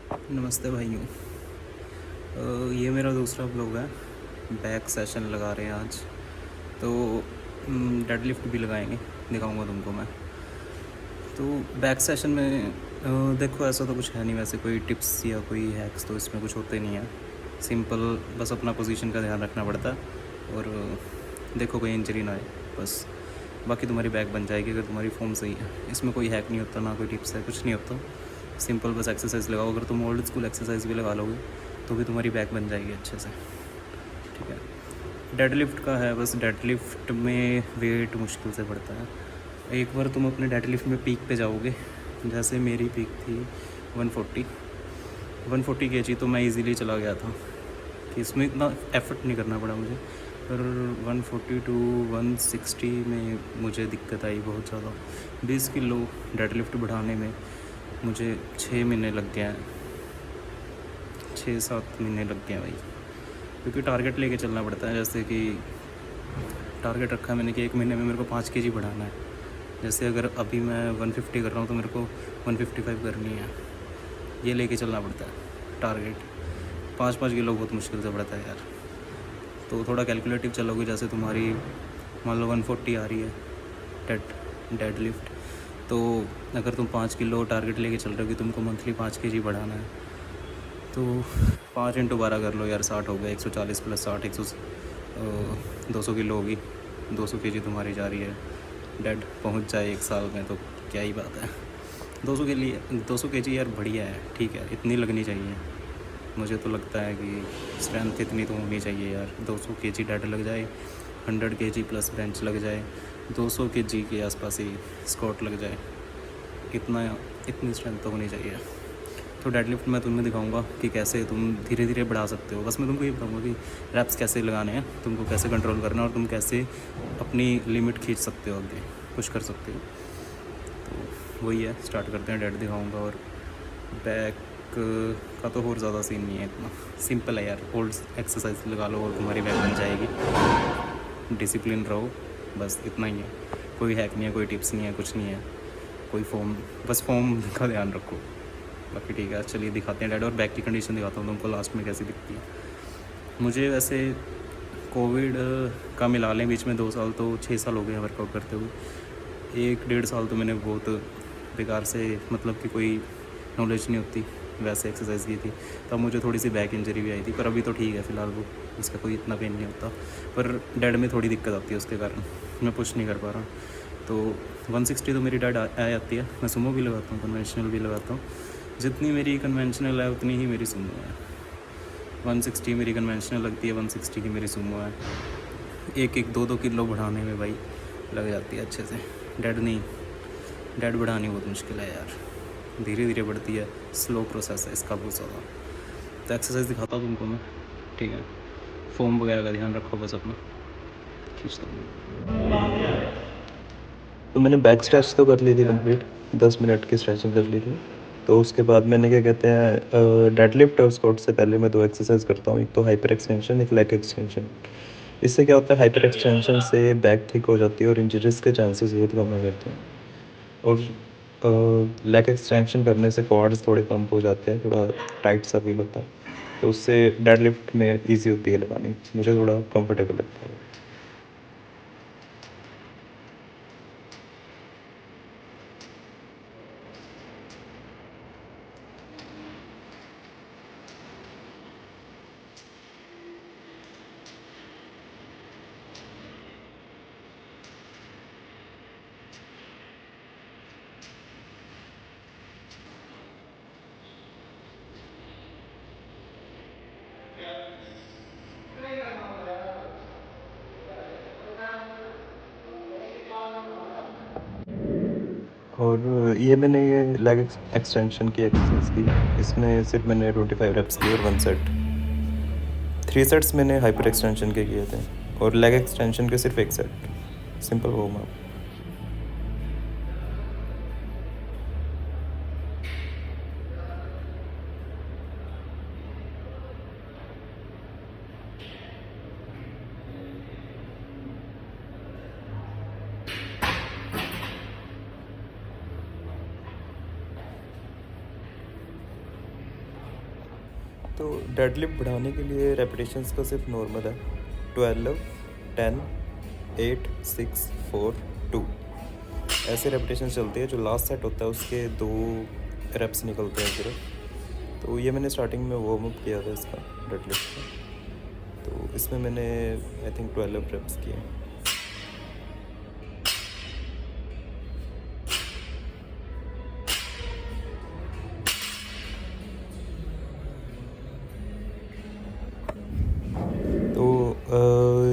नमस्ते भाइयों। ये मेरा दूसरा ब्लॉग है। बैक सेशन लगा रहे हैं आज, तो डेड लिफ्ट भी लगाएंगे, दिखाऊंगा तुमको मैं। तो बैक सेशन में देखो, ऐसा तो कुछ है नहीं वैसे, कोई टिप्स या कोई हैक्स तो इसमें कुछ होते नहीं है। सिंपल बस अपना पोजीशन का ध्यान रखना पड़ता है और देखो कोई इंजरी ना आए बस। बाकी तुम्हारी बैक बन जाएगी अगर तुम्हारी फॉर्म सही है। इसमें कोई हैक नहीं होता, ना कोई टिप्स है, कुछ नहीं होता। सिंपल बस एक्सरसाइज लगाओ। अगर तुम ओल्ड स्कूल एक्सरसाइज भी लगा लोगे तो भी तुम्हारी बैक बन जाएगी अच्छे से। ठीक है। डेड लिफ्ट का है, बस डेड लिफ्ट में वेट मुश्किल से बढ़ता है। एक बार तुम अपने डेड लिफ्ट में पीक पे जाओगे, जैसे मेरी पीक थी 140 केजी, तो मैं इजीली चला गया था कि इसमें इतना एफर्ट नहीं करना पड़ा मुझे। पर 140 टू 160 में मुझे दिक्कत आई बहुत ज़्यादा। 20 किलो डेड लिफ्ट बढ़ाने में मुझे 6 महीने लग गए हैं, 6-7 महीने लग गए हैं भाई। क्योंकि टारगेट लेके चलना पड़ता है। जैसे कि टारगेट रखा है मैंने कि 1 महीने में मेरे को 5 केजी बढ़ाना है। जैसे अगर अभी मैं 150 कर रहा हूँ तो मेरे को 155 करनी है। ये लेके चलना पड़ता है टारगेट। 5-5 किलो बहुत मुश्किल से बढ़ता है यार। तो थोड़ा कैलकुलेटिव चलोगे, जैसे तुम्हारी मान लो 140 आ रही है डेड लिफ्ट, तो अगर तुम 5 किलो टारगेट लेके चल रहे हो कि तुमको मंथली 5 केजी बढ़ाना है, तो 5 × 12 कर लो यार, 60 हो गया। 140 प्लस 60, 200 किलो होगी। 200 केजी तुम्हारी जा रही है। डेड पहुंच जाए 1 साल में तो क्या ही बात है। 200 के लिए 200 केजी यार बढ़िया है, ठीक है, इतनी लगनी चाहिए। मुझे तो लगता है कि स्ट्रेंथ इतनी तो होनी चाहिए यार। 200 केजी डेड लग जाए, 100 केजी प्लस बेंच लग जाए, 200 केजी के आसपास ही स्क्वाट लग जाए, इतनी स्ट्रेंथ तो होनी चाहिए। तो डेड लिफ्ट मैं तुम्हें दिखाऊंगा कि कैसे तुम धीरे धीरे बढ़ा सकते हो। बस मैं तुमको ये बताऊंगा कि रैप्स कैसे लगाने हैं, तुमको कैसे कंट्रोल करना है और तुम कैसे अपनी लिमिट खींच सकते हो, आगे पुश कर सकते हो। तो वही है, स्टार्ट करते हैं। डेड दिखाऊंगा और बैक का तो और ज़्यादा सीन नहीं है, इतना सिंपल है यार। ओल्ड एक्सरसाइज लगा लो और तुम्हारी बैक बन जाएगी। डिसिप्लिन रहो, बस इतना ही है। कोई हैक नहीं है, कोई टिप्स नहीं है, कुछ नहीं है, कोई फॉर्म, बस फॉर्म का ध्यान रखो। बाकी ठीक है, चलिए दिखाते हैं डेड। और बैक की कंडीशन दिखाता हूँ तुमको लास्ट में कैसी दिखती है। मुझे वैसे कोविड का मिला लें बीच में 2 साल, तो 6 साल हो गए वर्कआउट करते हुए। 1-1.5 साल तो मैंने बहुत बेकार से, मतलब कि कोई नॉलेज नहीं होती वैसे एक्सरसाइज की थी, तब मुझे थोड़ी सी बैक इंजरी भी आई थी। पर अभी तो ठीक है फ़िलहाल, वो उसका कोई इतना पेन नहीं होता। पर डेड में थोड़ी दिक्कत आती है, उसके कारण मैं पुश नहीं कर पा रहा। तो 160 तो मेरी डेड आ जाती है। मैं सुमो भी लगाता हूँ, कन्वेंशनल भी लगाता हूँ। जितनी मेरी कन्वेंशनल है उतनी ही मेरी सुमो है। 160 मेरी कन्वेंशनल लगती है, 160 की मेरी सुमो है। 1-2 किलो बढ़ाने में भाई लग जाती है अच्छे से। डेड नहीं, डेड बढ़ानी बहुत मुश्किल है यार, धीरे धीरे बढ़ती है, स्लो प्रोसेस है इसका बहुत ज़्यादा। तो एक्सरसाइज दिखाता हूँ तुमको मैं, ठीक है। फॉर्म वगैरह का ध्यान रखो बस अपना। खींचता हूँ। तो मैंने बैक स्ट्रेच तो कर ली थी कंप्लीट, 10 मिनट की स्ट्रेचिंग कर ली थी। तो उसके बाद मैंने क्या कहते हैं, डेड लिफ्ट और स्क्वाट से पहले मैं 2 एक्सरसाइज करता हूँ। एक तो हाइपर एक्सटेंशन, एक लेग एक्सटेंशन। इससे क्या होता है, हाइपर एक्सटेंशन से बैक ठीक हो जाती है और इंजरीज के चांसेस बहुत कम हो जाते हैं। और लेग एक्सटेंशन करने से क्वाड्स थोड़े पंप हो जाते हैं, थोड़ा टाइट सा फील होता है। तो उससे डेड लिफ्ट में ईजी होती है लगानी, मुझे थोड़ा कंफर्टेबल लगता है। और ये लेग एक्सटेंशन की एक्सरसाइज की, इसमें सिर्फ मैंने 25 रेप्स की और 1 सेट। 3 सेट्स मैंने हाइपर एक्सटेंशन के किए थे और लेग एक्सटेंशन के सिर्फ 1 सेट। Simple warm up. तो डेडलिफ्ट बढ़ाने के लिए रेपिटेशंस का सिर्फ नॉर्मल है 12, 10, 8, 6, 4, 2 ऐसे रेपिटेशन चलती है। जो लास्ट सेट होता है उसके 2 रेप्स निकलते हैं सिर्फ। तो ये मैंने स्टार्टिंग में वार्म अप किया था इसका डेडलिफ्ट का, तो इसमें मैंने आई थिंक 12 रेप्स किए।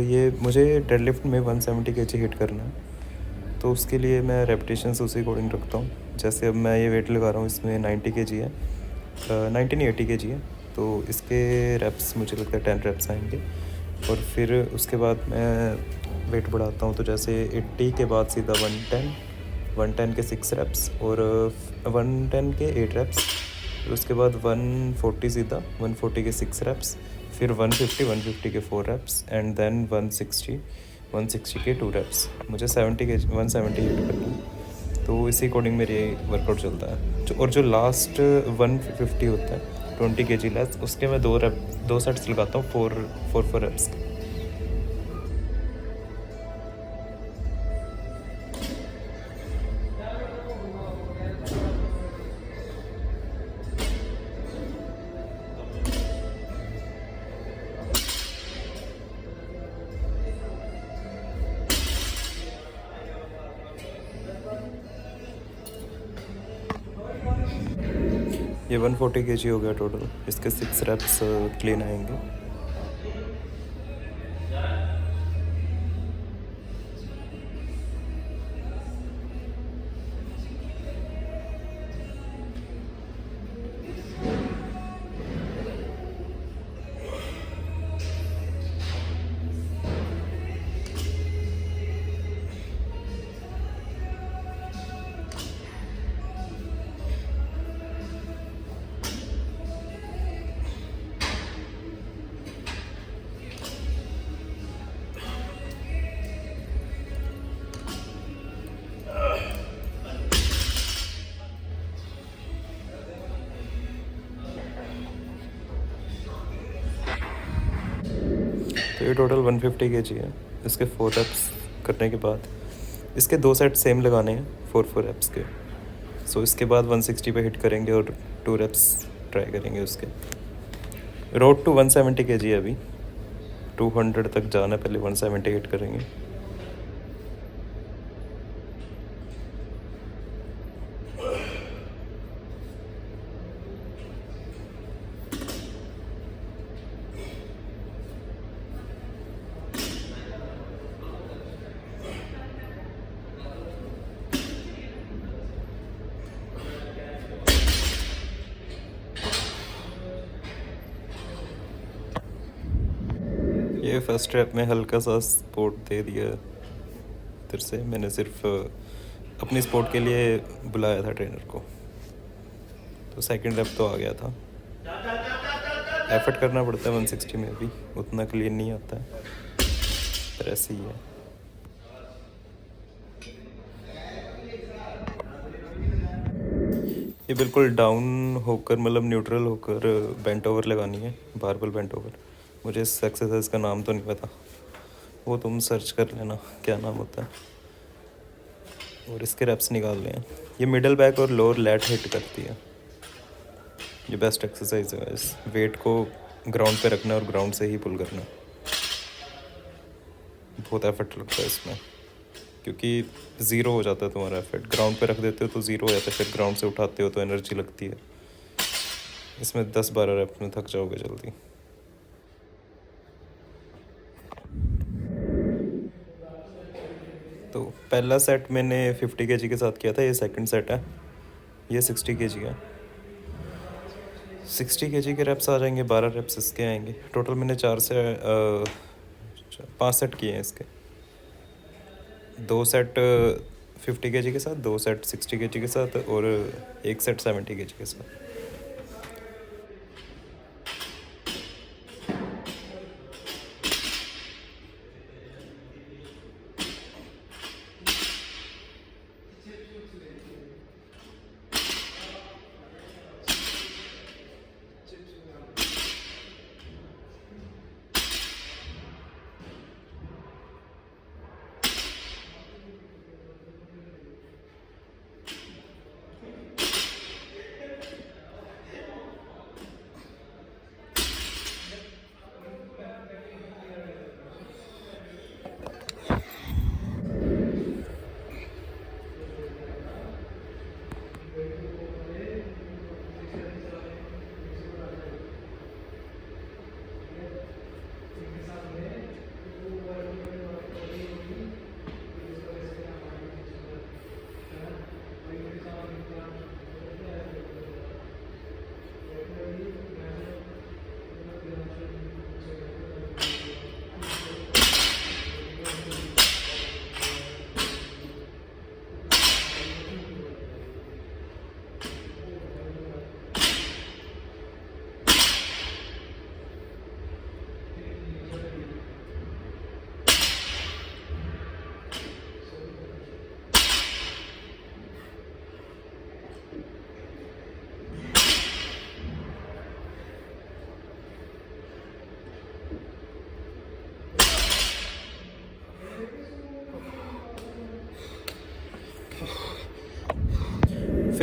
ये मुझे डेडलिफ्ट में 170 kg हिट करना है, तो उसके लिए मैं रेपिटेशंस उसी अकॉर्डिंग रखता हूँ। जैसे अब मैं ये वेट लगा रहा हूँ, इसमें 90 kg है, 90 नहीं 80 kg है, तो इसके रेप्स मुझे लगता है 10 रेप्स आएंगे। और फिर उसके बाद मैं वेट बढ़ाता हूँ, तो जैसे 80 के बाद सीधा 110 के 6 रेप्स और 110 के 8 रेप्स, फिर उसके बाद 140 सीधा 140 के 6 रेप्स, फिर 150 के 4 रेप्स एंड देन 160 के 2 रेप्स। मुझे 170 हिट करना है, तो इसी अकॉर्डिंग मेरी वर्कआउट चलता है। और जो लास्ट 150 होता है 20 kg लेस, उसके मैं 2 सेट्स लगाता हूँ 4 रेप्स के। ये 140 kg हो गया टोटल, इसके 6 रेप्स क्लीन आएंगे। तो ये टोटल 150 kg है। इसके 4 रेप्स करने के बाद इसके 2 सेट सेम लगाने हैं 4 रेप्स के। सो इसके बाद 160 पे हिट करेंगे और 2 रेप्स ट्राई करेंगे उसके। रोड टू 170 kg है अभी, 200 तक जाना, पहले 170 हिट करेंगे। ये फर्स्ट रैप में हल्का सा सपोर्ट दे दिया इधर से। मैंने सिर्फ अपनी सपोर्ट के लिए बुलाया था ट्रेनर को, तो सेकंड रैप तो आ गया था। एफर्ट करना पड़ता है 160 में भी, उतना क्लीन नहीं आता है, पर ऐसे ही है। ये बिल्कुल डाउन होकर, मतलब न्यूट्रल होकर बेंट ओवर लगानी है, बारबल बेंट ओवर। मुझे इस एक्सरसाइज का नाम तो नहीं पता, वो तुम सर्च कर लेना क्या नाम होता है। और इसके रेप्स निकाल लें। ये मिडल बैक और लोअर लैट हिट करती है। ये बेस्ट एक्सरसाइज है। इस वेट को ग्राउंड पे रखना और ग्राउंड से ही पुल करना। बहुत एफर्ट लगता है इसमें, क्योंकि ज़ीरो हो जाता है तुम्हारा एफर्ट। ग्राउंड पे रख देते हो तो ज़ीरो हो जाता है, फिर ग्राउंड से उठाते हो तो एनर्जी लगती है। इसमें 10-12 रेप में थक जाओगे जल्दी। तो पहला सेट मैंने 50 kg के साथ किया था, ये सेकंड सेट है, ये 60 kg है। 60 kg के रेप्स आ जाएंगे, 12 रेप्स इसके आएंगे। टोटल मैंने 5 सेट किए हैं इसके। 2 सेट 50 kg के साथ, 2 सेट 60 kg के साथ और 1 सेट 70 kg के साथ।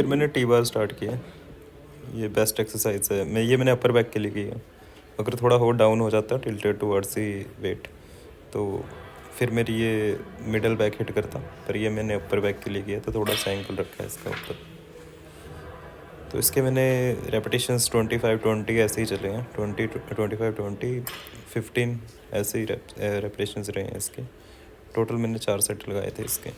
फिर मैंने टी बार स्टार्ट किया। ये बेस्ट एक्सरसाइज है। मैंने अपर बैक के लिए किया। अगर थोड़ा हो डाउन हो जाता टिल्टेड टुवर्ड्स ही वेट, तो फिर मेरी ये मिडल बैक हिट करता, पर ये मैंने अपर बैक के लिए किया तो थोड़ा सा एंकल रखा है इसका ऊपर। तो इसके मैंने रेपिटेशंस 25-20 ऐसे ही चले हैं, 20-25-20-15 ऐसे ही रेपिटेशंस रहे हैं इसके। टोटल मैंने 4 सेट लगाए थे इसके।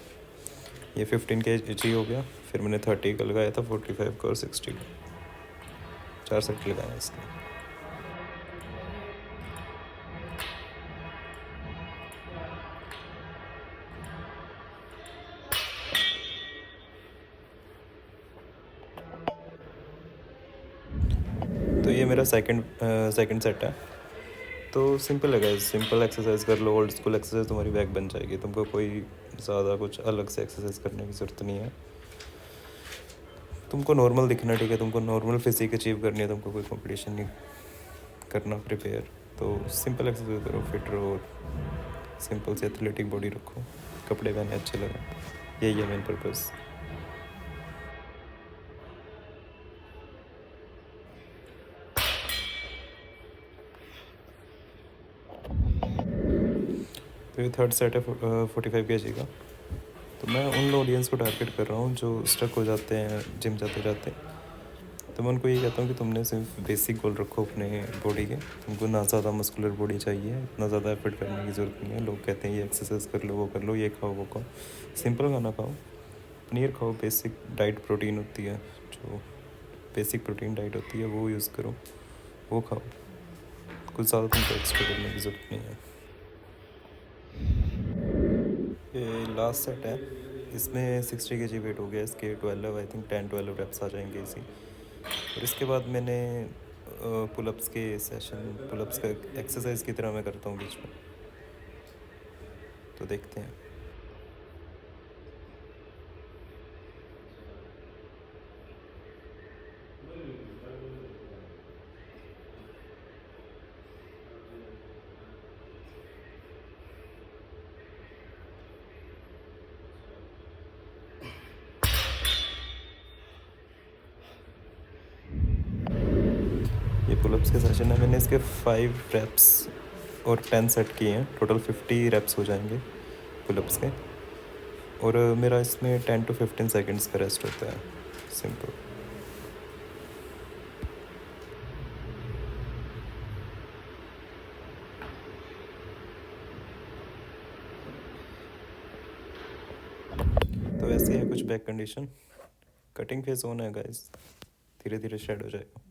ये 15 kg हो गया, फिर मैंने 30 का लगाया था, 45 का और 60 का। 4 सेट लगाए हैं इसके। तो ये मेरा सेकंड सेट है। तो सिंपल है गाइस, सिंपल एक्सरसाइज कर लो, ओल्ड स्कूल एक्सरसाइज तुम्हारी बैक बन जाएगी। तुमको कोई ज़्यादा कुछ अलग से एक्सरसाइज करने की ज़रूरत नहीं है। तुमको नॉर्मल दिखना, ठीक है, तुमको नॉर्मल फिजिक अचीव करनी है, तुमको कोई कंपटीशन नहीं करना प्रिपेयर। तो सिंपल एक्सरसाइज करो, फिट रहो, सिंपल से एथलेटिक बॉडी रखो, कपड़े पहने अच्छे लगे, यही है मेन पर्पज़। तो ये थर्ड सेट है 45 kg का। तो मैं उन ऑडियंस को टारगेट कर रहा हूँ जो स्टक हो जाते हैं जिम जाते जाते। तो मैं उनको ये कहता हूँ कि तुमने सिर्फ बेसिक गोल रखो अपने बॉडी के। तुमको ना ज़्यादा मस्कुलर बॉडी चाहिए, इतना ज़्यादा एफर्ट करने की ज़रूरत नहीं है। लोग कहते हैं ये एक्सरसाइज कर लो, वो कर लो, ये खाओ, वो खाओ। सिंपल खाना खाओ, पनीर खाओ, बेसिक डाइट प्रोटीन होती है, जो बेसिक प्रोटीन डाइट होती है वो यूज़ करो, वो खाओ। कुछ ज़्यादा तुमको एक्स्ट्रा करने की ज़रूरत नहीं है। ये लास्ट सेट है, इसमें 60 kg वेट हो गया। इसके 12 आई थिंक 10-12 रेप्स आ जाएंगे इसी। और इसके बाद मैंने पुलअप्स के सेशन, पुलअप्स का एक्सरसाइज की तरह मैं करता हूँ बीच में। तो देखते हैं। ये पुलअप्स के सेशन है, मैंने इसके 5 रेप्स और 10 सेट किए हैं। टोटल 50 रेप्स हो जाएंगे पुलअप्स के। और मेरा इसमें 10 to 15 सेकेंड्स का रेस्ट होता है, सिंपल। तो ऐसे है कुछ back condition. Cutting face on है गाइस, धीरे धीरे शेड हो जाएगा।